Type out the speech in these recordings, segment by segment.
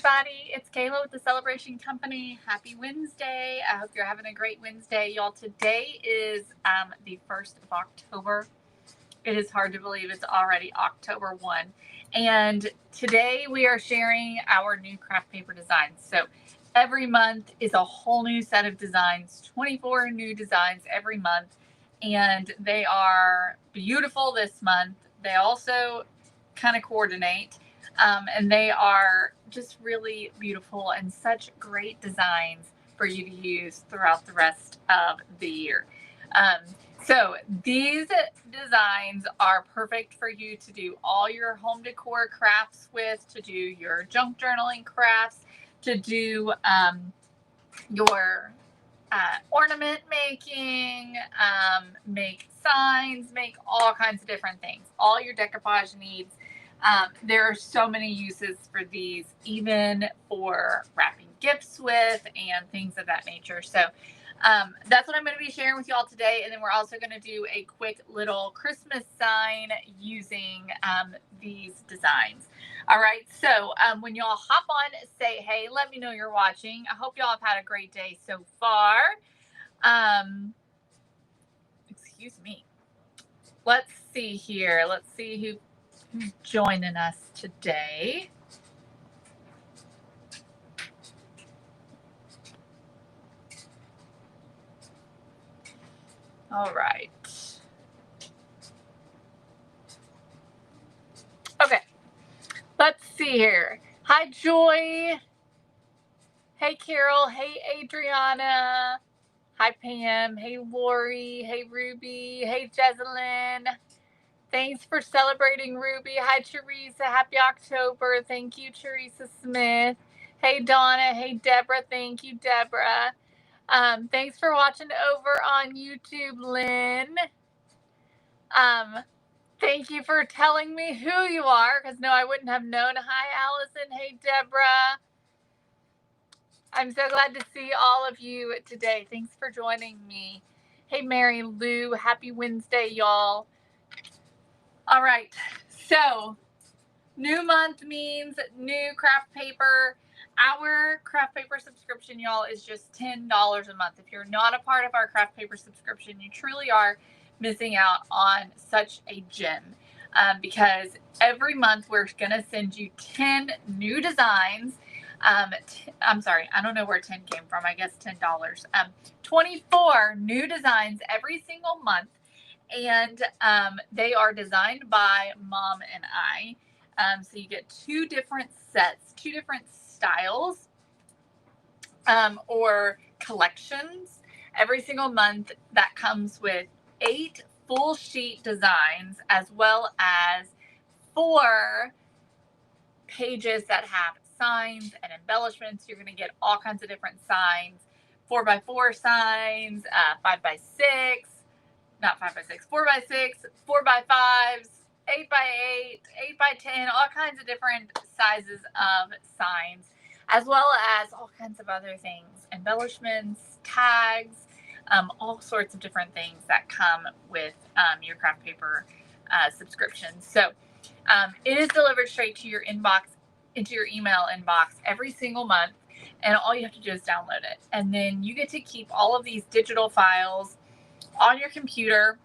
everybody. It's Kayla with the Celebration Company. Happy Wednesday. I hope you're having a great Wednesday. Y'all, today is the 1st of October. It is hard to believe it's already October 1. And today we are sharing our new craft paper designs. So every month is a whole new set of designs, 24 new designs every month. And they are beautiful this month. They also kind of coordinate. And they are just really beautiful and such great designs for you to use throughout the rest of the year. So these designs are perfect for you to do all your home decor crafts with, to do your junk journaling crafts, to do your ornament making, make signs, make all kinds of different things, all your decoupage needs. There are so many uses for these, even for wrapping gifts with and things of that nature. So that's what I'm going to be sharing with y'all today. And then we're also going to do a quick little Christmas sign using these designs. All right. So when y'all hop on, say, hey, let me know you're watching. I hope y'all have had a great day so far. Excuse me. Let's see here. Let's see who's joining us today. All right. Okay. Let's see here. Hi, Joy. Hey, Carol. Hey, Adriana. Hi, Pam. Hey, Lori. Hey, Ruby. Hey, Jezelyn. Thanks for celebrating, Ruby. Hi, Teresa. Happy October. Thank you, Teresa Smith. Hey, Donna. Hey, Deborah. Thank you, Deborah. Thanks for watching over on YouTube, Lynn. Thank you for telling me who you are, because no, I wouldn't have known. Hi, Allison. Hey, Deborah. I'm so glad to see all of you today. Thanks for joining me. Hey, Mary Lou. Happy Wednesday, y'all. All right. So, new month means new craft paper. Our craft paper subscription, y'all, is just $10 a month. If you're not a part of our craft paper subscription, you truly are missing out on such a gem. Because every month we're going to send you 10 new designs. I'm sorry, I don't know where 10 came from. I guess $10. 24 new designs every single month. And they are designed by Mom and I. So you get two different sets, two different styles or collections every single month. That comes with 8 full sheet designs, as well as 4 pages that have signs and embellishments. You're going to get all kinds of different signs, 4x4 signs, 5x6, not 5x6, 4x6, 4x5s, 8x8, 8x10, all kinds of different sizes of signs, as well as all kinds of other things, embellishments, tags, all sorts of different things that come with your craft paper subscription. So it is delivered straight to your inbox, into your email inbox every single month, and all you have to do is download it. And then you get to keep all of these digital files on your computer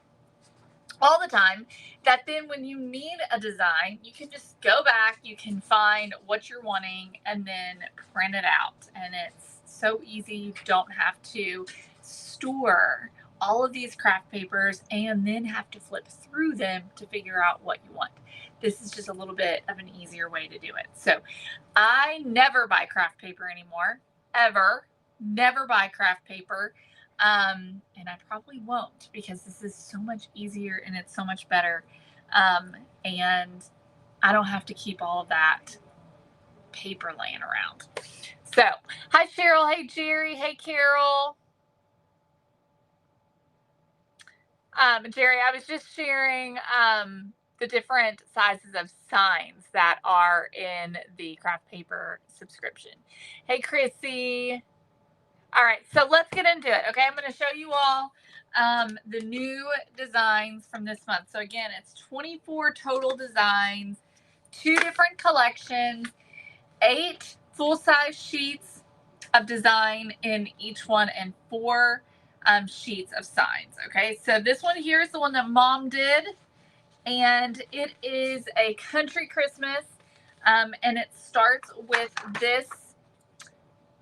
all the time, that then when you need a design, you can just go back, you can find what you're wanting, and then print it out. And it's so easy. You don't have to store all of these craft papers and then have to flip through them to figure out what you want. This is just a little bit of an easier way to do it. So I never buy craft paper anymore, ever. Never buy craft paper. And I probably won't, because this is so much easier and it's so much better. And I don't have to keep all of that paper laying around. So, hi, Cheryl. Hey, Jerry. Hey, Carol. Jerry, I was just sharing the different sizes of signs that are in the craft paper subscription. Hey, Chrissy. All right, so let's get into it. Okay, I'm going to show you all the new designs from this month. So again, it's 24 total designs, 2 different collections, 8 full-size sheets of design in each one and 4 sheets of signs. Okay, so this one here is the one that Mom did, and it is a country Christmas, and it starts with this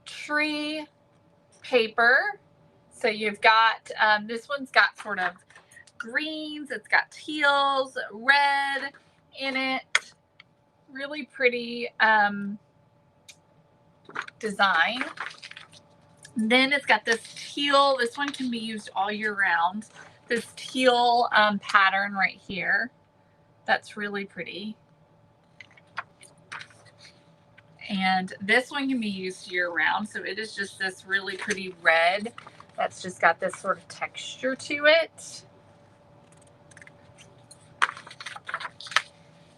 tree paper. So you've got this one's got sort of greens, it's got teals, red in it. Really pretty design. Then it's got this teal. This one can be used all year round. This teal pattern right here. That's really pretty. And this one can be used year round. So it is just this really pretty red that's just got this sort of texture to it.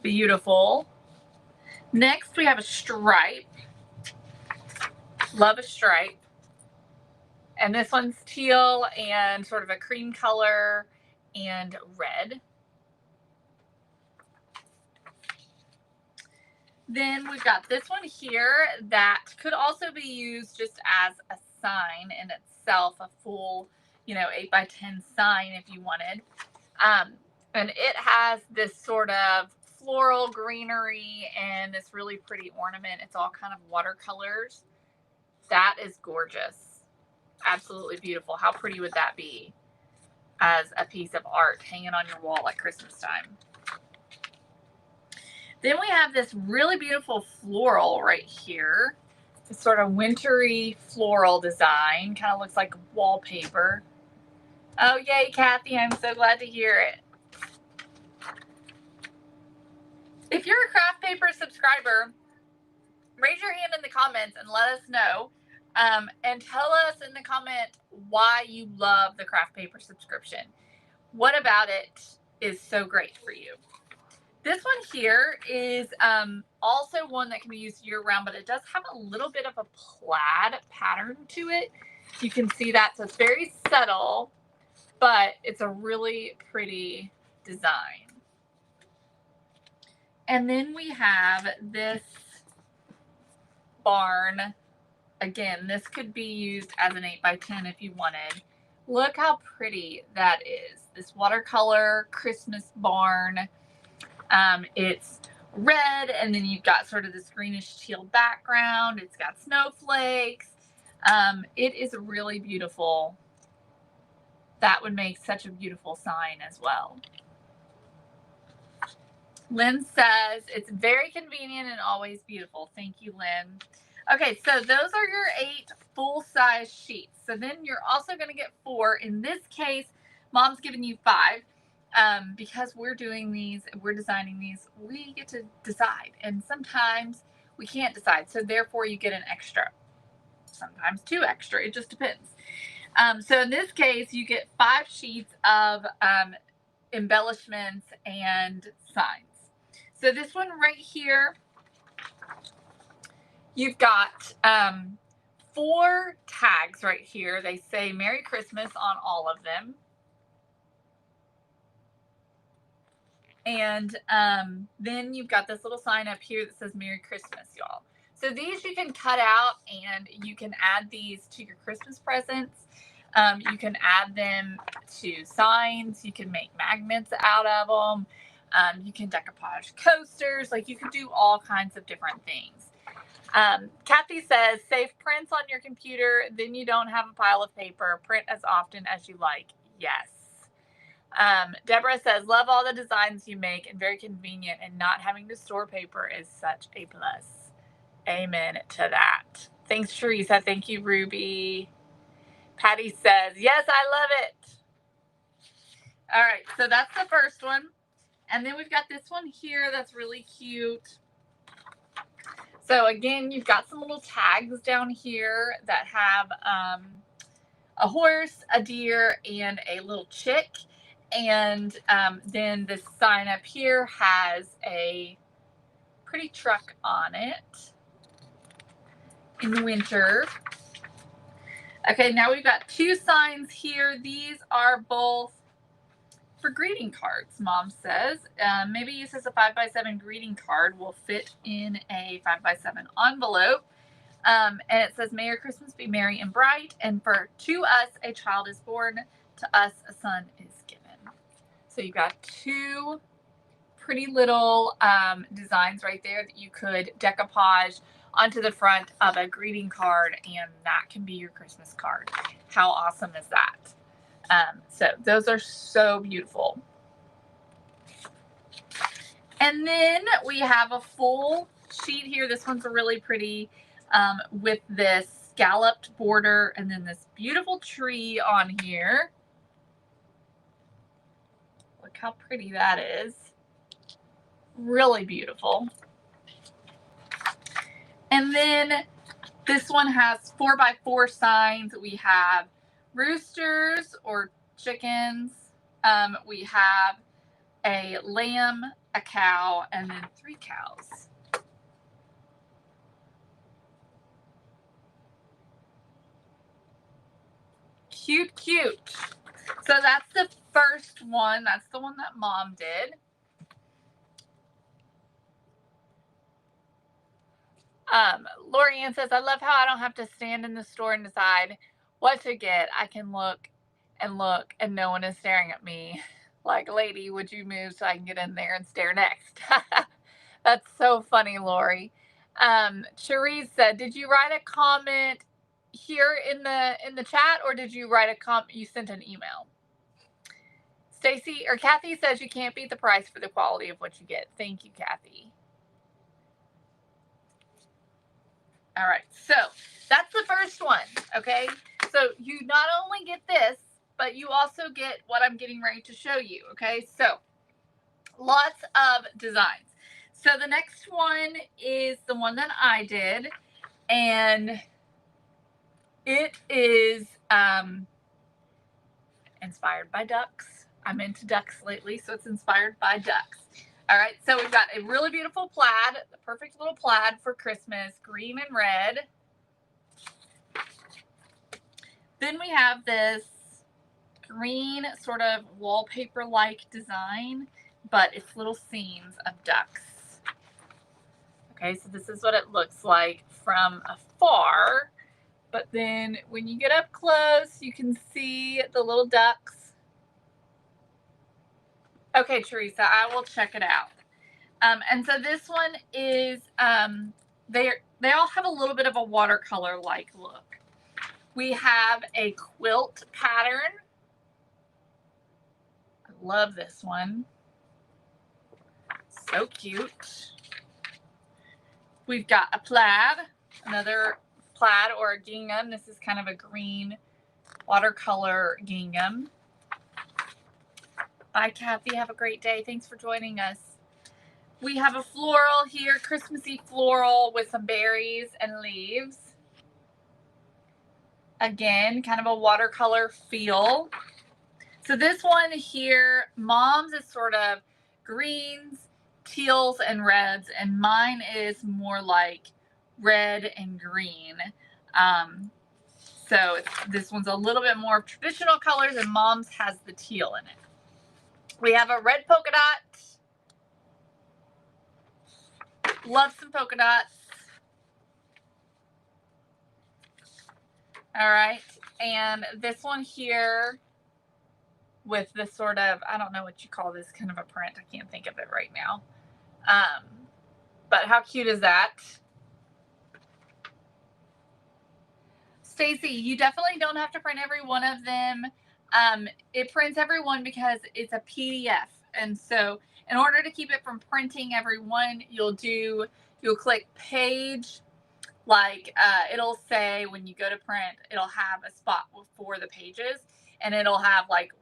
Beautiful. Next, we have a stripe. Love a stripe. And this one's teal and sort of a cream color and red. Then we've got this one here that could also be used just as a sign in itself, a full, 8x10 sign if you wanted. And it has this sort of floral greenery and this really pretty ornament. It's all kind of watercolors. That is gorgeous. Absolutely beautiful. How pretty would that be as a piece of art hanging on your wall at Christmas time? Then we have this really beautiful floral right here. This sort of wintry floral design. Kind of looks like wallpaper. Oh, yay, Kathy. I'm so glad to hear it. If you're a craft paper subscriber, raise your hand in the comments and let us know. And tell us in the comment why you love the craft paper subscription. What about it is so great for you? This one here is also one that can be used year round, but it does have a little bit of a plaid pattern to it. You can see that, so it's very subtle, but it's a really pretty design. And then we have this barn. Again, this could be used as an 8x10 if you wanted. Look how pretty that is. This watercolor Christmas barn. It's red, and then you've got sort of this greenish teal background. It's got snowflakes. It is really beautiful. That would make such a beautiful sign as well. Lynn says, it's very convenient and always beautiful. Thank you, Lynn. Okay, so those are your 8 full-size sheets. So then you're also going to get 4. In this case, Mom's giving you 5. Because we're doing these, we're designing these, we get to decide. And sometimes we can't decide. So therefore, you get an extra. Sometimes 2 extra. It just depends. So in this case, you get 5 sheets of embellishments and signs. So this one right here, you've got 4 tags right here. They say Merry Christmas on all of them. And then you've got this little sign up here that says Merry Christmas, y'all. So these you can cut out and you can add these to your Christmas presents. You can add them to signs. You can make magnets out of them. You can decoupage coasters. Like, you can do all kinds of different things. Kathy says, save prints on your computer, then you don't have a pile of paper. Print as often as you like. Yes. Deborah says, love all the designs you make and very convenient, and not having to store paper is such a plus. Amen to that. Thanks, Teresa. Thank you, Ruby. Patty says, yes, I love it. All right, so that's the first one. And then we've got this one here that's really cute. So again, you've got some little tags down here that have a horse, a deer, and a little chick. And then this sign up here has a pretty truck on it in the winter. Okay, now we've got 2 signs here. These are both for greeting cards, Mom says. Maybe use as a 5x7 greeting card will fit in a 5x7 envelope. And it says, "May your Christmas be merry and bright, and to us a child is born, to us a son is given." So you got two pretty little designs right there that you could decoupage onto the front of a greeting card, and that can be your Christmas card. How awesome is that? So those are so beautiful. And then we have a full sheet here. This one's really pretty with this scalloped border and then this beautiful tree on here. Look how pretty that is. Really beautiful. And then this one has 4x4 signs. We have roosters or chickens. We have a lamb, a cow, and then 3 cows. Cute, cute. So that's the first one. That's the one that Mom did. Lori Ann says, "I love how I don't have to stand in the store and decide what to get. I can look, and no one is staring at me. Like, lady, would you move so I can get in there and stare next?" That's so funny, Lori. Cherise said, "Did you write a comment here in the chat, or did you write a comment? You sent an email?" Stacy or Kathy says, "You can't beat the price for the quality of what you get." Thank you, Kathy. All right, so that's the first one, okay? So you not only get this, but you also get what I'm getting ready to show you, okay? So lots of designs. So the next one is the one that I did, and it is inspired by ducks. I'm into ducks lately, so it's inspired by ducks. All right, so we've got a really beautiful plaid, the perfect little plaid for Christmas, green and red. Then we have this green sort of wallpaper-like design, but it's little scenes of ducks. Okay, so this is what it looks like from afar, but then when you get up close, you can see the little ducks. Okay, Teresa, I will check it out. And so this one is, they all have a little bit of a watercolor-like look. We have a quilt pattern. I love this one. So cute. We've got a plaid, another plaid or a gingham. This is kind of a green watercolor gingham. Bye, Kathy. Have a great day. Thanks for joining us. We have a floral here, Christmassy floral with some berries and leaves. Again, kind of a watercolor feel. So this one here, Mom's is sort of greens, teals, and reds, and mine is more like red and green. So this one's a little bit more traditional colors, and Mom's has the teal in it. We have a red polka dot. Love some polka dots. All right, and this one here with this sort of, I don't know what you call this kind of a print. I can't think of it right now. But how cute is that? Stacy, you definitely don't have to print every one of them. It prints every one because it's a PDF. And so in order to keep it from printing every one, you'll click page, like it'll say when you go to print, it'll have a spot for the pages, and it'll have like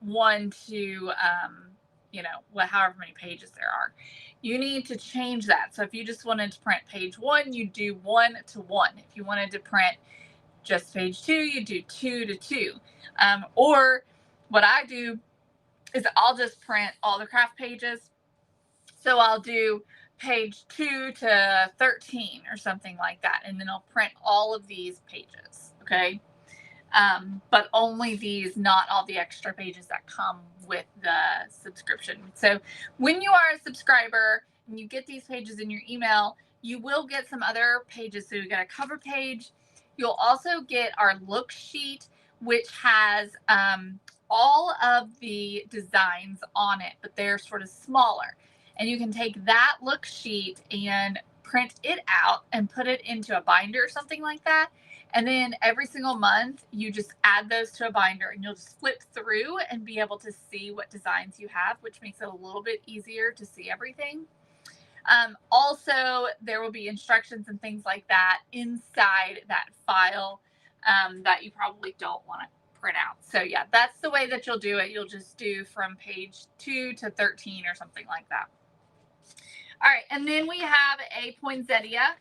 1 to however many pages there are. You need to change that. So if you just wanted to print page 1, you do 1 to 1. If you wanted to print just page 2, you do 2 to 2. Or what I do is I'll just print all the craft pages. So I'll do page 2 to 13 or something like that, and then I'll print all of these pages, okay? But only these, not all the extra pages that come with the subscription. So when you are a subscriber and you get these pages in your email, You will get some other pages. So you get a cover page. You'll also get our look sheet, which has all of the designs on it, but they're sort of smaller. And you can take that look sheet and print it out and put it into a binder or something like that. And then every single month, you just add those to a binder and you'll just flip through and be able to see what designs you have, which makes it a little bit easier to see everything. Also, there will be instructions and things like that inside that file that you probably don't want to print out. So yeah, that's the way that you'll do it. You'll just do from page 2 to 13 or something like that. All right, and then we have a poinsettia.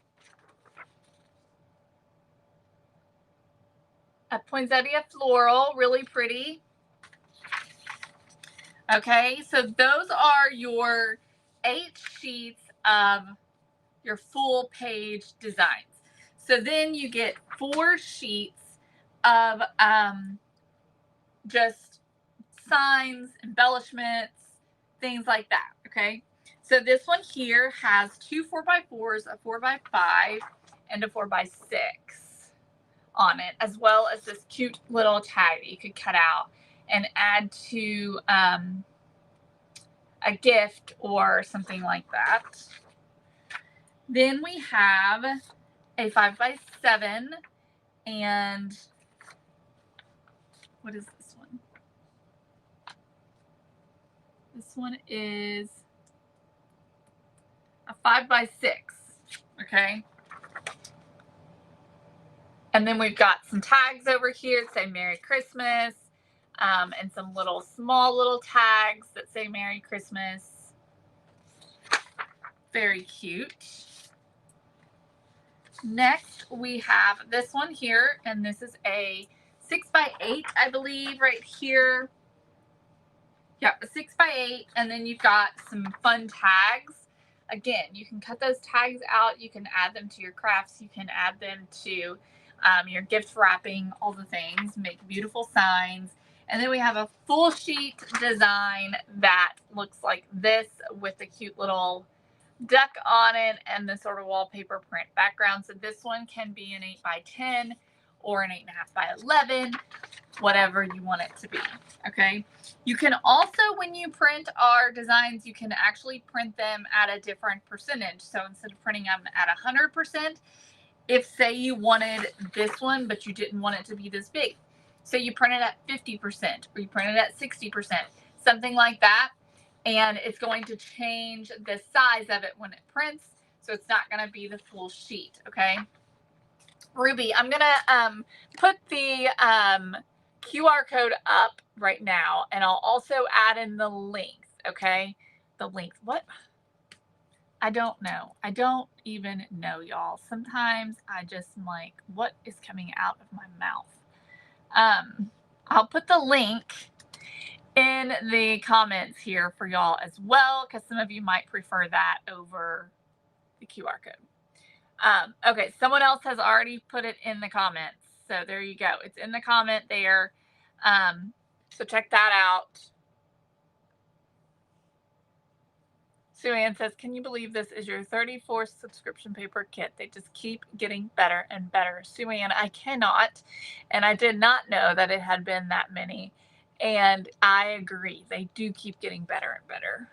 A poinsettia floral, really pretty. Okay, so those are your 8 sheets of your full page designs. So then you get 4 sheets of just signs, embellishments, things like that. Okay, so this one here has 2 4x4s, a 4x5, and a 4x6 on it, as well as this cute little tag that you could cut out and add to a gift or something like that. Then we have a 5x7, and what is this one? This one is a 5x6, okay? And then we've got some tags over here that say Merry Christmas, and some small little tags that say Merry Christmas. Very cute. Next, we have this one here, and this is a 6x8, I believe, right here. Yeah, a 6x8, and then you've got some fun tags. Again, you can cut those tags out. You can add them to your crafts. You can add them to your gift wrapping, all the things, make beautiful signs. And then we have a full sheet design that looks like this with the cute little duck on it and the sort of wallpaper print background. So this one can be an 8x10 or an 8.5x11, whatever you want it to be. Okay. You can also, when you print our designs, you can actually print them at a different percentage. So instead of printing them at 100%, if say you wanted this one, but you didn't want it to be this big, so you print it at 50% or you print it at 60%, something like that. And it's going to change the size of it when it prints. So it's not going to be the full sheet. Okay. Ruby, I'm going to put the QR code up right now, and I'll also add in the links. Okay. The links. What? I don't know. I don't even know, y'all. Sometimes I just am like, what is coming out of my mouth? I'll put the link in the comments here for y'all as well, because some of you might prefer that over the QR code. Okay, someone else has already put it in the comments. So there you go. It's in the comment there. So check that out. Sue Ann says, can you believe this is your 34th subscription paper kit? They just keep getting better and better. Sue Ann, I cannot. And I did not know that it had been that many. And I agree. They do keep getting better and better.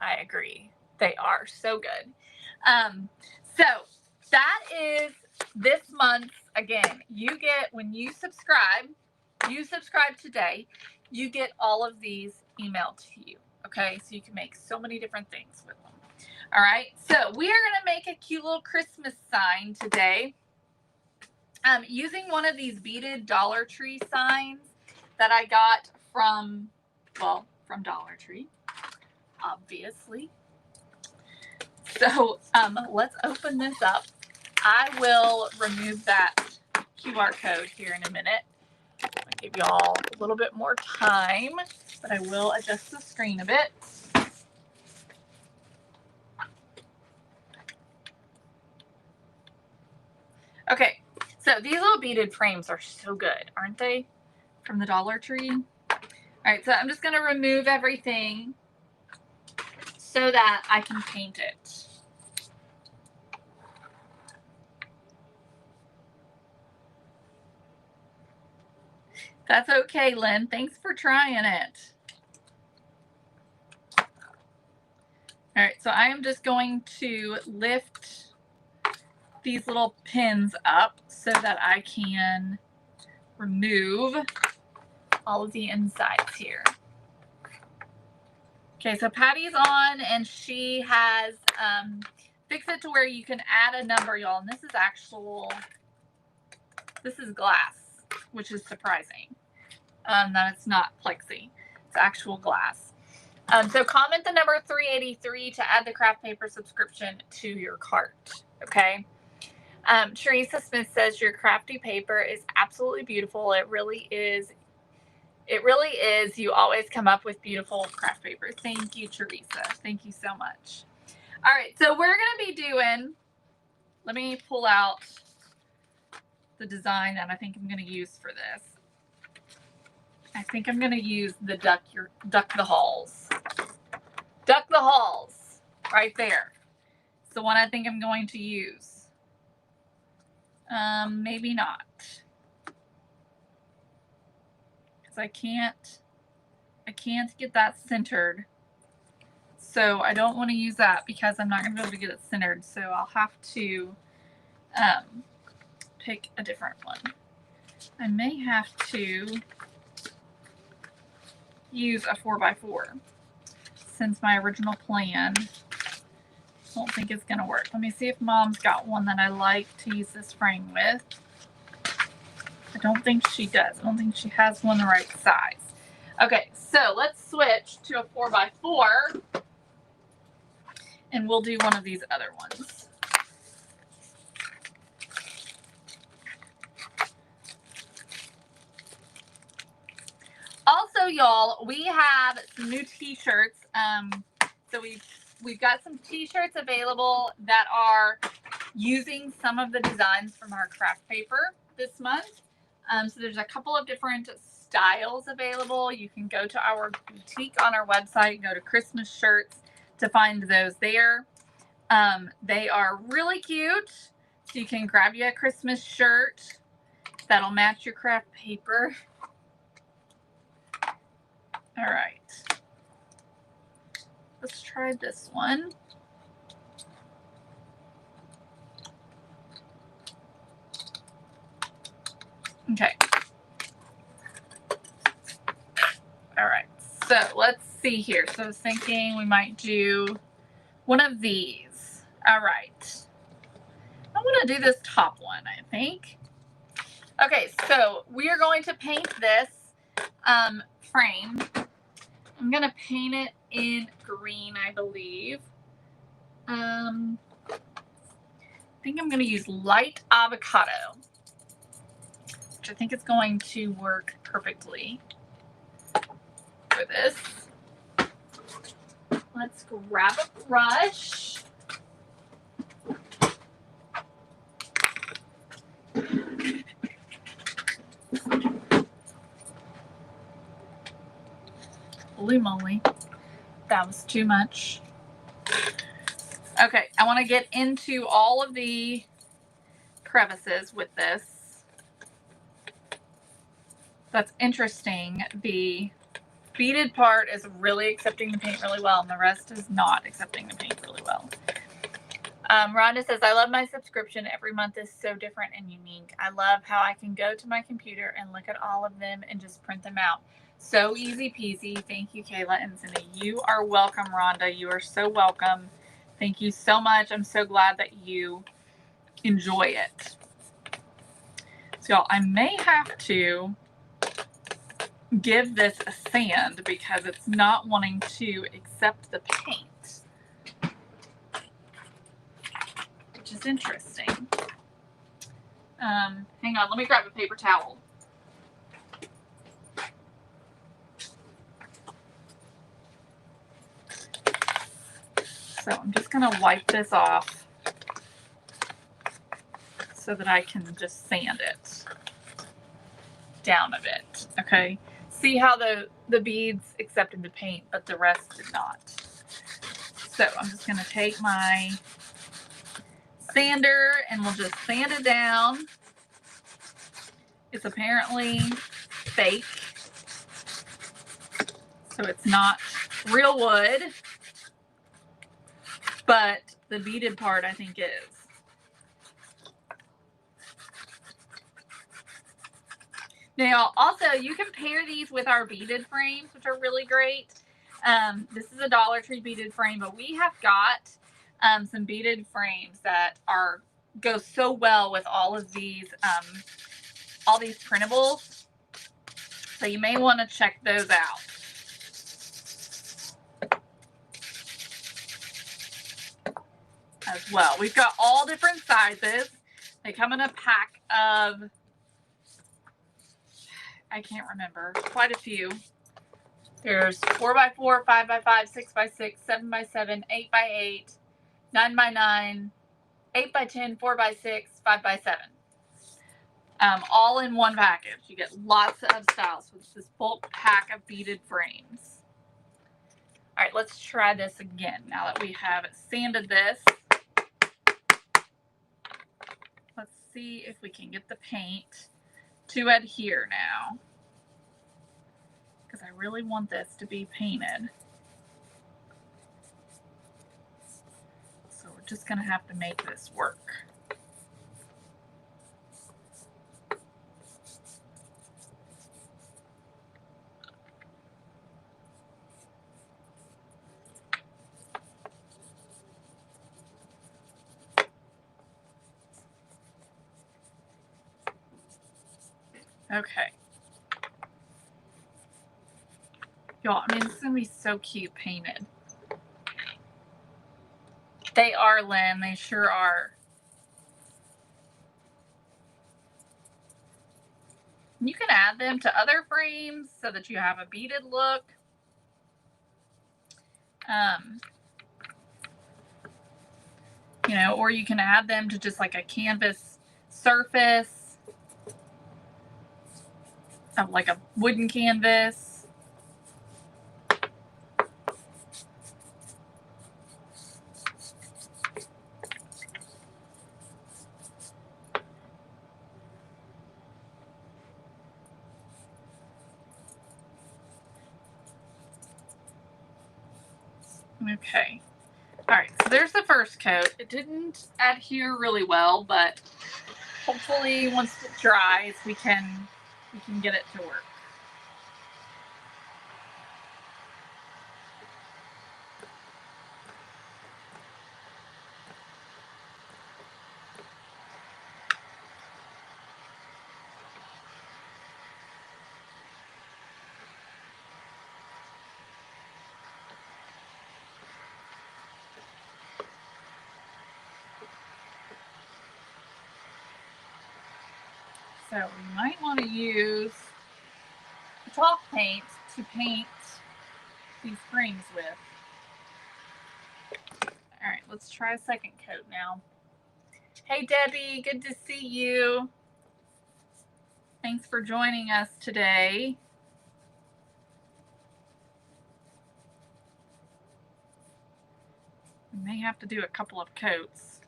I agree. They are so good. So that is this month. Again, you get, when you subscribe today, you get all of these emailed to you. Okay, so you can make so many different things with them. All right, so we are going to make a cute little Christmas sign today using one of these beaded Dollar Tree signs that I got from Dollar Tree, obviously. So let's open this up. I will remove that QR code here in a minute. I'll give you all a little bit more time, but I will adjust the screen a bit. Okay, so these little beaded frames are so good, aren't they? From the Dollar Tree. All right, so I'm just going to remove everything so that I can paint it. That's okay, Lynn. Thanks for trying it. All right, so I am just going to lift these little pins up so that I can remove all of the insides here. Okay, so Patty's on, and she has fixed it to where you can add a number, y'all. And this is glass, which is surprising that it's not plexi. It's actual glass. So comment the number 383 to add the craft paper subscription to your cart. Okay. Teresa Smith says your crafty paper is absolutely beautiful. It really is. It really is. You always come up with beautiful craft paper. Thank you, Teresa. Thank you so much. All right, so we're going to be doing, let me pull out the design that I think I'm going to use for this. I think I'm going to use the duck the halls. Duck the halls right there. It's the one I think I'm going to use. Maybe not. Because I can't get that centered. So I don't want to use that because I'm not going to be able to get it centered. So I'll have to pick a different one. I may have to use a 4x4 since my original plan I don't think it's going to work. Let me see if Mom's got one that I like to use this frame with. I don't think she does. I don't think she has one the right size. Okay, so let's switch to a 4x4 and we'll do one of these other ones. Also, y'all, we have some new t-shirts. So we've got some t-shirts available that are using some of the designs from our craft paper this month. So there's a couple of different styles available. You can go to our boutique on our website, go to Christmas shirts to find those there. They are really cute. So you can grab you a Christmas shirt that'll match your craft paper. All right. Let's try this one. Okay. All right. So let's see here. So I was thinking we might do one of these. All right. I want to do this top one, I think. Okay, so we are going to paint this frame. I'm going to paint it in green, I believe. I think I'm going to use light avocado, which I think is going to work perfectly for this. Let's grab a brush. Holy moly, that was too much. Okay, I want to get into all of the crevices with this. That's interesting. The beaded part is really accepting the paint really well, and the rest is not accepting the paint really well. Rhonda says, I love my subscription. Every month is so different and unique. I love how I can go to my computer and look at all of them and just print them out. So easy peasy. Thank you, Kayla and Cindy. You are welcome, Rhonda. You are so welcome. Thank you so much. I'm so glad that you enjoy it. So y'all, I may have to give this a sand because it's not wanting to accept the paint, which is interesting. Hang on, let me grab a paper towel. So I'm just going to wipe this off so that I can just sand it down a bit. Okay. See how the beads accepted the paint, but the rest did not. So I'm just going to take my sander and we'll just sand it down. It's apparently fake. So it's not real wood, but the beaded part I think is. Now, also, you can pair these with our beaded frames, which are really great. This is a Dollar Tree beaded frame, but we have got some beaded frames that go so well with all these printables. So you may want to check those out. As well. We've got all different sizes. They come in a pack of, I can't remember, quite a few. There's 4x4, 5x5, 6x6, 7x7, 8x8, 9x9, 8x10, 4x6, 5x7. All in one package. You get lots of styles with this bulk pack of beaded frames. All right, let's try this again now that we have sanded this. Let's see if we can get the paint to adhere now, because I really want this to be painted. So we're just going to have to make this work. Okay. Y'all, I mean, it's going to be so cute painted. They are, Lynn. They sure are. You can add them to other frames so that you have a beaded look. You know, or you can add them to just like a canvas surface, like a wooden canvas. Okay. All right, so there's the first coat. It didn't adhere really well, but hopefully once it dries, we can get it to work. So we might want to use chalk paint to paint these frames with. All right, let's try a second coat now. Hey, Debbie, good to see you. Thanks for joining us today. We may have to do a couple of coats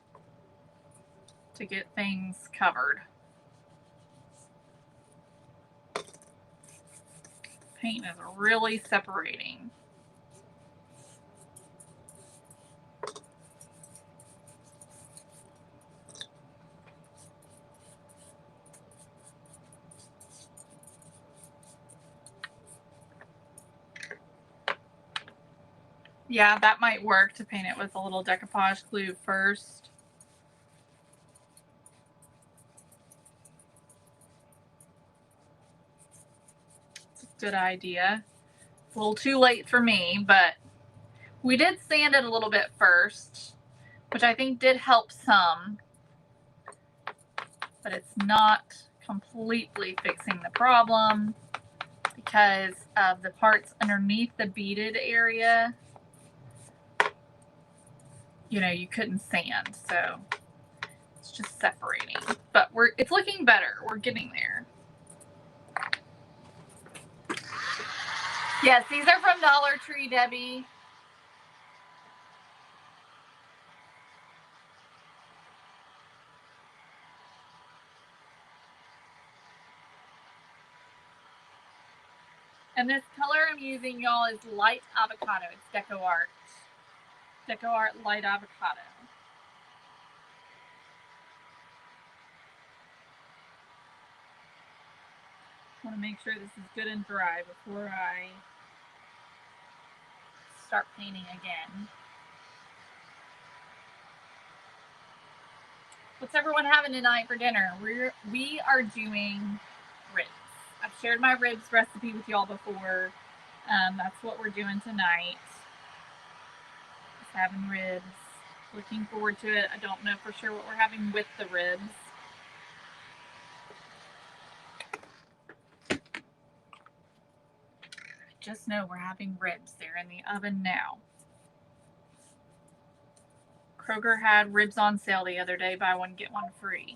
to get things covered. Paint is really separating. Yeah, that might work to paint it with a little decoupage glue first. It's a good idea. A little too late for me, but we did sand it a little bit first, which I think did help some, but it's not completely fixing the problem because of the parts underneath the beaded area. You know, you couldn't sand, so it's just separating. But it's looking better. We're getting there. Yes, these are from Dollar Tree, Debbie. And this color I'm using, y'all, is Light Avocado. It's Deco Art. Deco Art Light Avocado. I want to make sure this is good and dry before I start painting again. What's everyone having tonight for dinner? We are doing ribs. I've shared my ribs recipe with y'all before. That's what we're doing tonight. Just having ribs. Looking forward to it. I don't know for sure what we're having with the ribs. Just know we're having ribs. They're in the oven now. Kroger had ribs on sale the other day, buy one get one free.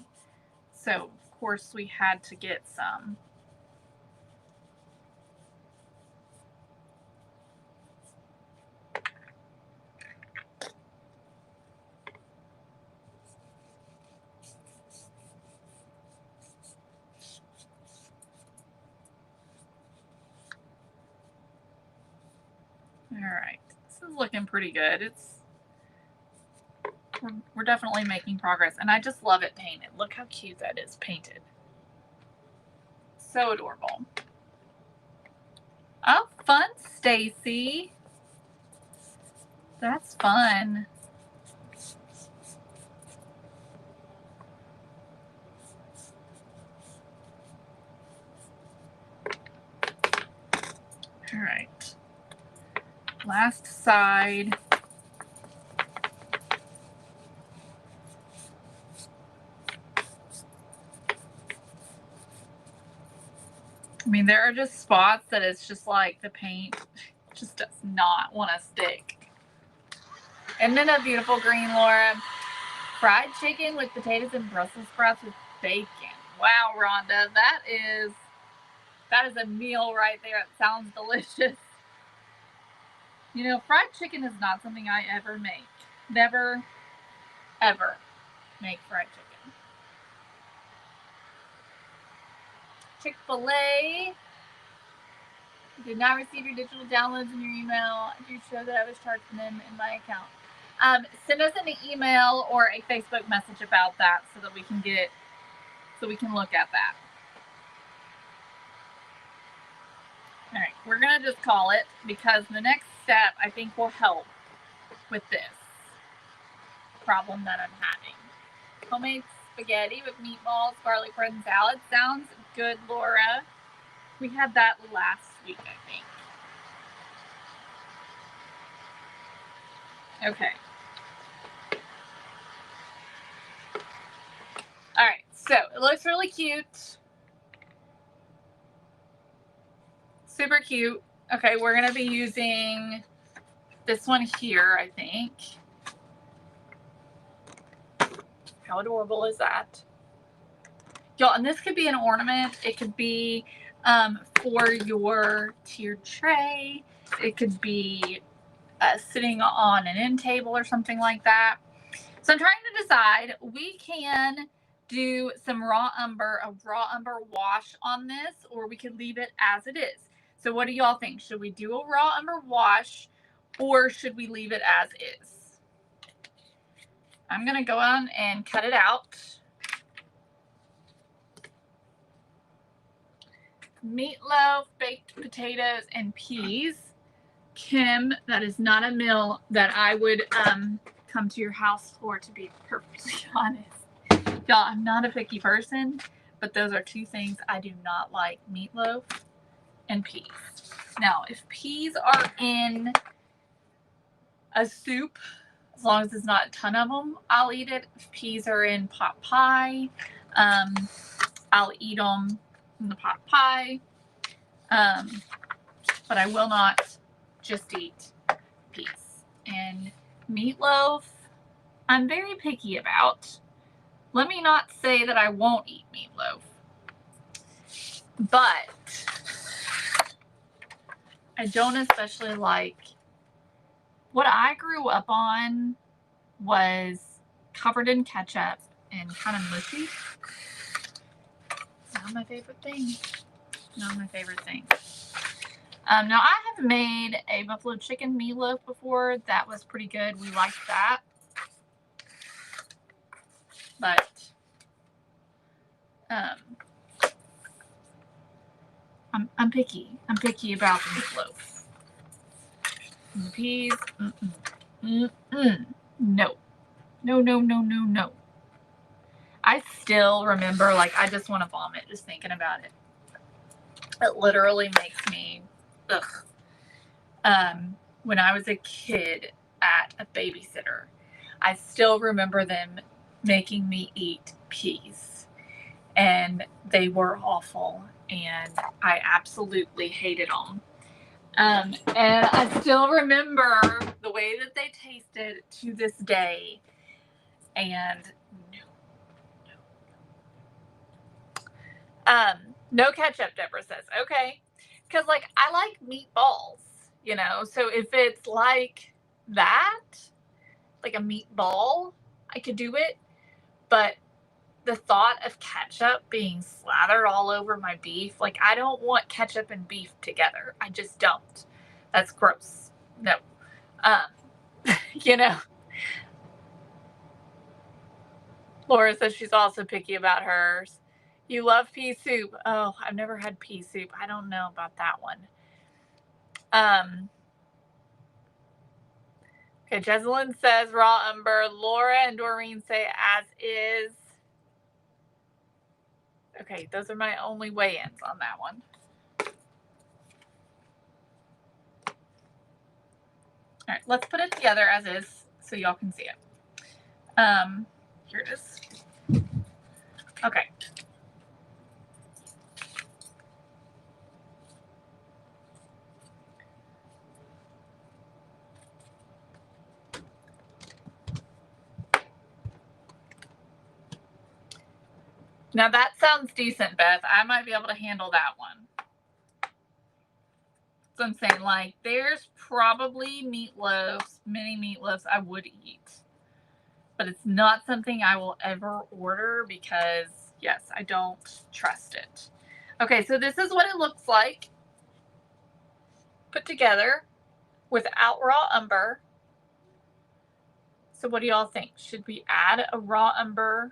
So of course we had to get some. All right, this is looking pretty good. We're definitely making progress, and I just love it painted. Look how cute that is painted. So adorable. Oh, fun, Stacy. That's fun. All right. Last side. I mean, there are just spots that it's just like the paint just does not want to stick. Isn't it a beautiful green, Laura? Fried chicken with potatoes and Brussels sprouts with bacon. Wow, Rhonda, that is a meal right there. It sounds delicious. You know, fried chicken is not something I ever make. Never, ever make fried chicken. Chick-fil-A. Did not receive your digital downloads in your email. Do show that I was charging them in my account. Send us an email or a Facebook message about that so that we can look at that. All right, we're gonna just call it because the next step I think will help with this problem that I'm having. Homemade spaghetti with meatballs, garlic bread, and salad. Sounds good, Laura. We had that last week, I think. Okay. All right, so it looks really cute. Super cute. Okay, we're going to be using this one here, I think. How adorable is that? Y'all, and this could be an ornament. It could be for your tiered tray. It could be sitting on an end table or something like that. So I'm trying to decide. We can do some a raw umber wash on this, or we could leave it as it is. So what do y'all think? Should we do a raw umber wash, or should we leave it as is? I'm going to go on and cut it out. Meatloaf, baked potatoes, and peas. Kim, that is not a meal that I would come to your house for, to be perfectly honest. Y'all, I'm not a picky person, but those are two things I do not like: meatloaf and peas. Now, if peas are in a soup, as long as it's not a ton of them, I'll eat it. If peas are in pot pie, I'll eat them in the pot pie. But I will not just eat peas. And meatloaf, I'm very picky about. Let me not say that I won't eat meatloaf. But I don't especially like, what I grew up on was covered in ketchup and kind of mushy. Not my favorite thing. Not my favorite thing. Now I have made a buffalo chicken meatloaf before. That was pretty good. We liked that. But I'm picky. I'm picky about the meatloaf. And the peas, no. No. I still remember, like, I just want to vomit just thinking about it. It literally makes me, ugh. When I was a kid at a babysitter, I still remember them making me eat peas. And they were awful. And I absolutely hated them. And I still remember the way that they tasted to this day. And no ketchup, Deborah says. Okay. Because, like, I like meatballs, you know? So if it's like that, like a meatball, I could do it. But the thought of ketchup being slathered all over my beef, like, I don't want ketchup and beef together. I just don't. That's gross. No. You know. Laura says she's also picky about hers. You love pea soup. Oh, I've never had pea soup. I don't know about that one. Okay, Jezelyn says raw umber. Laura and Doreen say as is. Okay, those are my only weigh-ins on that one. All right, let's put it together as is so y'all can see it. Here it is. Okay. Now that sounds decent, Beth. I might be able to handle that one. So I'm saying, like, there's probably meatloaves, mini meatloaves I would eat. But it's not something I will ever order because, yes, I don't trust it. Okay, so this is what it looks like put together without raw umber. So what do y'all think? Should we add a raw umber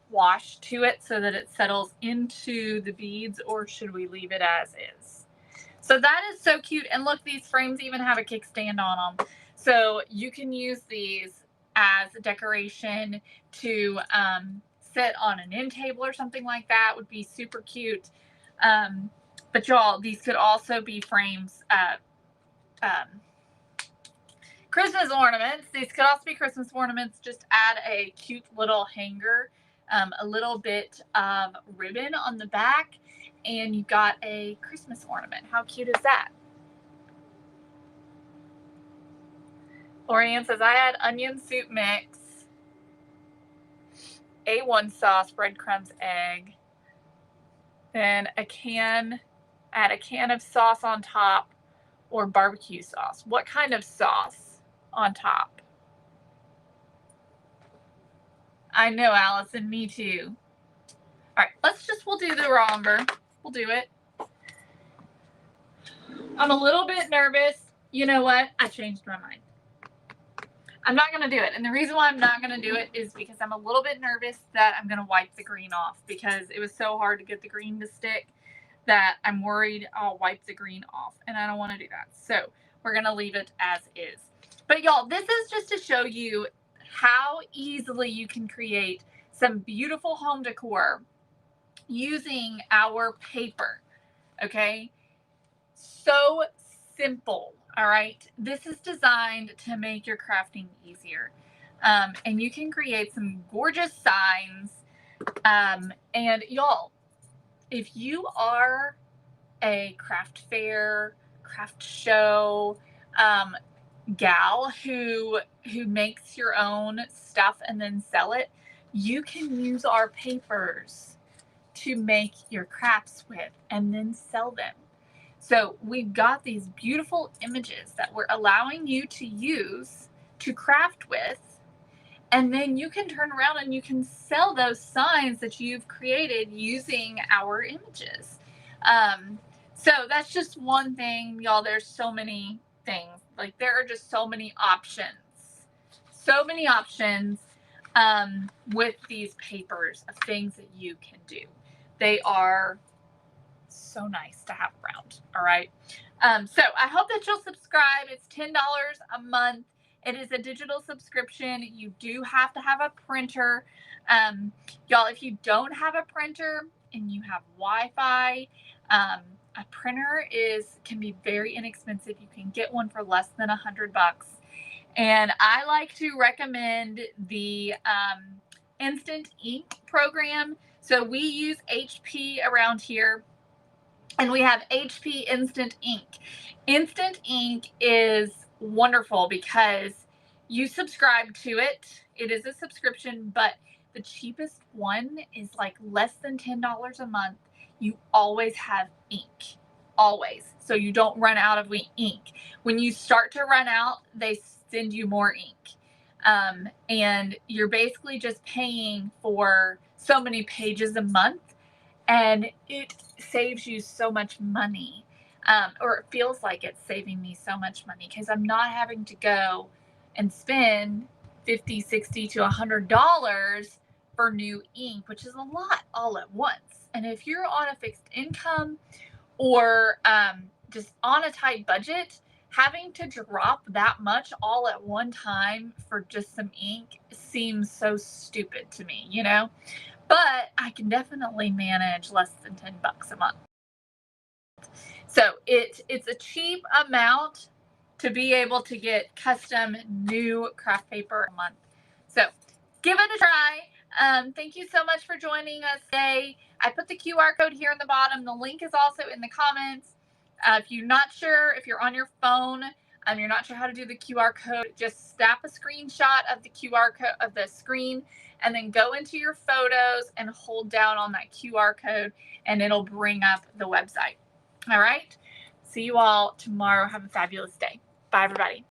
wash to it so that it settles into the beads, or should we leave it as is? So that is so cute. And look, these frames even have a kickstand on them. So you can use these as decoration to sit on an end table or something like that. Would be super cute. But y'all, these could also be frames, Christmas ornaments. These could also be Christmas ornaments. Just add a cute little hanger, a little bit of ribbon on the back, and you've got a Christmas ornament. How cute is that? Lorianne says, I had onion soup mix, A1 sauce, breadcrumbs, egg, then add a can of sauce on top, or barbecue sauce. What kind of sauce on top? I know, Allison, me too. All right, we'll do the raw umber. We'll do it. I'm a little bit nervous. You know what? I changed my mind. I'm not going to do it. And the reason why I'm not going to do it is because I'm a little bit nervous that I'm going to wipe the green off, because it was so hard to get the green to stick that I'm worried I'll wipe the green off, and I don't want to do that. So we're going to leave it as is. But y'all, this is just to show you how easily you can create some beautiful home decor using our paper. Okay? So simple. All right. This is designed to make your crafting easier. And you can create some gorgeous signs. And y'all, if you are a craft fair, craft show gal who makes your own stuff and then sell it, you can use our papers to make your crafts with and then sell them. So we've got these beautiful images that we're allowing you to use to craft with, and then you can turn around and you can sell those signs that you've created using our images. So that's just one thing, y'all. There's so many things. Like there are just so many options. So many options with these papers of things that you can do. They are so nice to have around. All right. So I hope that you'll subscribe. It's $10 a month. It is a digital subscription. You do have to have a printer. Y'all, if you don't have a printer and you have Wi-Fi, a printer can be very inexpensive. You can get one for less than $100. And I like to recommend the Instant Ink program. So we use HP around here, and we have HP Instant Ink. Instant Ink is wonderful because you subscribe to it. It is a subscription, but the cheapest one is like less than $10 a month. You always have ink. Always. So you don't run out of ink. When you start to run out, they send you more ink. And you're basically just paying for so many pages a month, and it saves you so much money. Or it feels like it's saving me so much money because I'm not having to go and spend $50, $60 to $100 for new ink, which is a lot all at once. And if you're on a fixed income or just on a tight budget, having to drop that much all at one time for just some ink seems so stupid to me, you know? But I can definitely manage less than $10 a month. So it's a cheap amount to be able to get custom new craft paper a month. So give it a try. Thank you so much for joining us today. I put the QR code here in the bottom. The link is also in the comments. If you're not sure, if you're on your phone, you're not sure how to do the QR code, just snap a screenshot of the QR code of the screen and then go into your photos and hold down on that QR code and it'll bring up the website. All right. See you all tomorrow. Have a fabulous day. Bye, everybody.